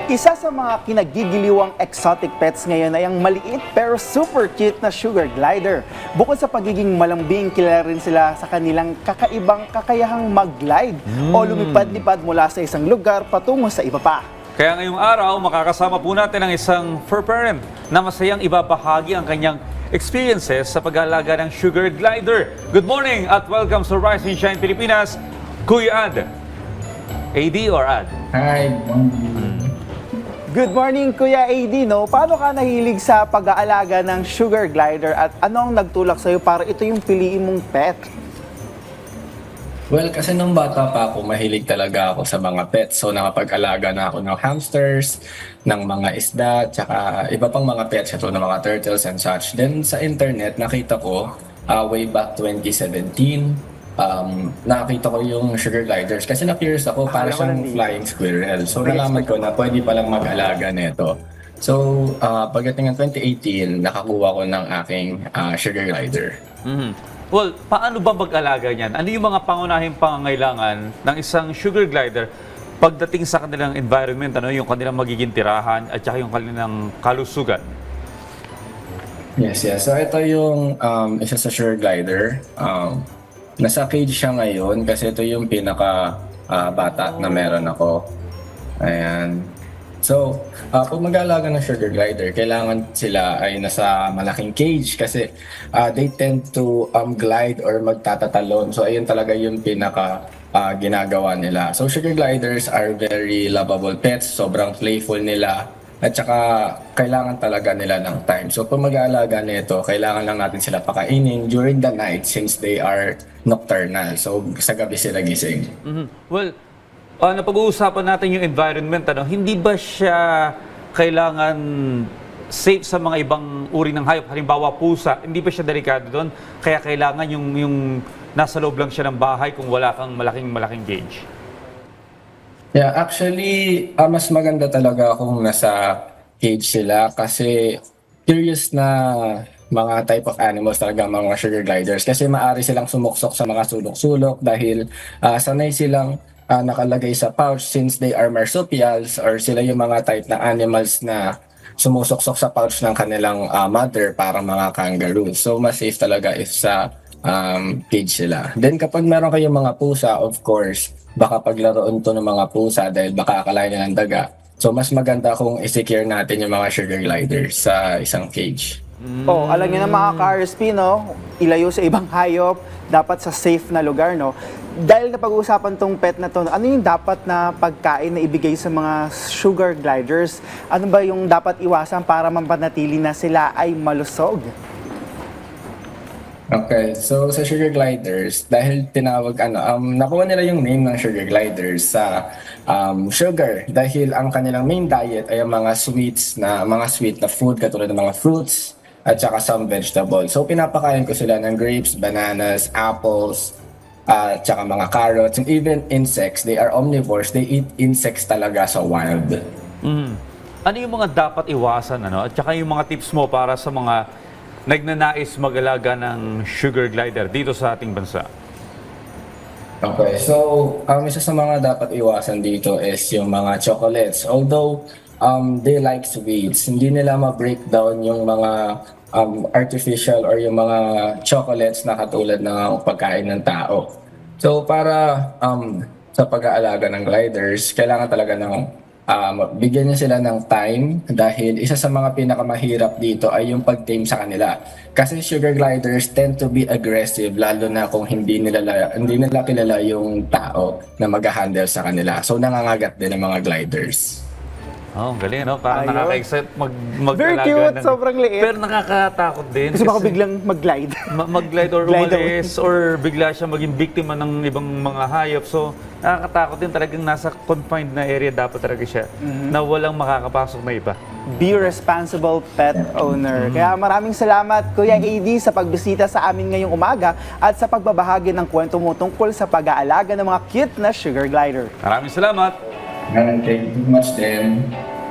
Isa sa mga kinagigiliwang exotic pets ngayon ay ang maliit pero super cute na sugar glider. Bukod sa pagiging malambing, kilala rin sila sa kanilang kakaibang kakayahang mag-glide o lumipad-lipad mula sa isang lugar patungo sa iba pa. Kaya ngayong araw, makakasama po natin ang isang fur parent na masayang ibabahagi ang kanyang experiences sa pag-aalaga ng sugar glider. Good morning at welcome sa Rise and Shine Pilipinas, Kuya Ad. AD or Ad? Hi, morning. Good morning, Kuya AD, no? Paano ka nahilig sa pag-aalaga ng sugar glider at ano ang nagtulak sa'yo para ito yung piliin mong pet? Well, kasi nung bata pa ako, mahilig talaga ako sa mga pets. So, nakapag-alaga na ako ng hamsters, ng mga isda, tsaka iba pang mga pets, ito ng mga turtles and such. Then, sa internet, nakita ko, way back 2017, nakita ko yung sugar gliders. Kasi na-curious ako, para siyang flying squirrel. So, nalaman ko na pwede palang mag-alaga nito. So, pagdating ng 2018, nakakuha ko ng aking sugar glider. Well, paano ba mag-alaga niyan? Ano yung mga pangunahing pangangailangan ng isang sugar glider pagdating sa kanilang environment, ano yung kanilang magiging tirahan at saka yung kanilang kalusugan? Yes. So, ito yung isa sa sugar glider. Nasa cage siya ngayon kasi ito yung pinaka bata na meron ako. Ayan. So, kung mag-aalaga ng sugar glider, kailangan sila ay nasa malaking cage kasi they tend to glide or magtatatalon. So, ayun talaga yung pinaka ginagawa nila. So, sugar gliders are very lovable pets. Sobrang playful nila. At saka, kailangan talaga nila ng time. So, kung mag-aalaga nito, kailangan lang natin sila pakainin during the night since they are nocturnal. So, sa gabi sila gising. Well, napag-uusapan natin yung environment, ano, hindi ba siya kailangan safe sa mga ibang uri ng hayop? Halimbawa, pusa, hindi ba siya delikado doon? Kaya kailangan yung nasa loob lang siya ng bahay kung wala kang malaking cage? Yeah, actually, mas maganda talaga kung nasa cage sila kasi curious na mga type of animals talaga mga sugar gliders kasi maaari silang sumuksok sa mga sulok-sulok dahil sanay silang nakalagay sa pouch since they are marsupials or sila yung mga type na animals na sumusuksok sa pouch ng kanilang mother para mga kangaroos. So, mas safe talaga if sa cage sila. Then kapag meron kayong mga pusa, of course, baka paglaruan to ng mga pusa dahil baka akalain nila ng daga. So, mas maganda kung i-secure natin yung mga sugar gliders sa isang cage. Oh, alam niyo na mga ka-RSP, no? Ilayo sa ibang hayop, dapat sa safe na lugar, no? Dahil napag-uusapan tong pet na to, ano yung dapat na pagkain na ibigay sa mga sugar gliders? Ano ba yung dapat iwasan para mapanatili na sila ay malusog? Okay, so sa sugar gliders, dahil tinawag nakuha nila yung name ng sugar gliders sa sugar dahil ang kanilang main diet ay ang mga sweet na food katulad ng mga fruits at saka some vegetables. So pinapakain ko sila ng grapes, bananas, apples, at saka mga carrots, and even insects. They are omnivores. They eat insects talaga sa wild. Ano yung mga dapat iwasan, ano? At saka yung mga tips mo para sa mga nagnanais mag-alaga ng sugar glider dito sa ating bansa? Okay, so isa sa mga dapat iwasan dito is yung mga chocolates. Although they like sweets, hindi nila ma-breakdown yung mga artificial or yung mga chocolates na katulad ng pagkain ng tao. So para sa pag-aalaga ng gliders, kailangan talaga ng bigyan niya sila ng time dahil isa sa mga pinakamahirap dito ay yung pag-tame sa kanila. Kasi sugar gliders tend to be aggressive lalo na kung hindi nila kilala yung tao na mag-handle sa kanila. So nangangagat din ang mga gliders. Oh, galing, no? Parang Ayun. nakaka-excite Very cute, sobrang liit. Pero nakakatakot din. Gusto ba ako biglang mag-glide? Mag-glide or Glide umalis or bigla siya maging biktima ng ibang mga hayop. So, nakakatakot din. Talagang nasa confined na area dapat talaga siya na walang makakapasok na iba. Be responsible pet owner. Kaya maraming salamat, Kuya AD, sa pagbisita sa amin ngayong umaga at sa pagbabahagi ng kwento mo tungkol sa pag-aalaga ng mga cute na sugar glider. Maraming salamat. Thank you much din.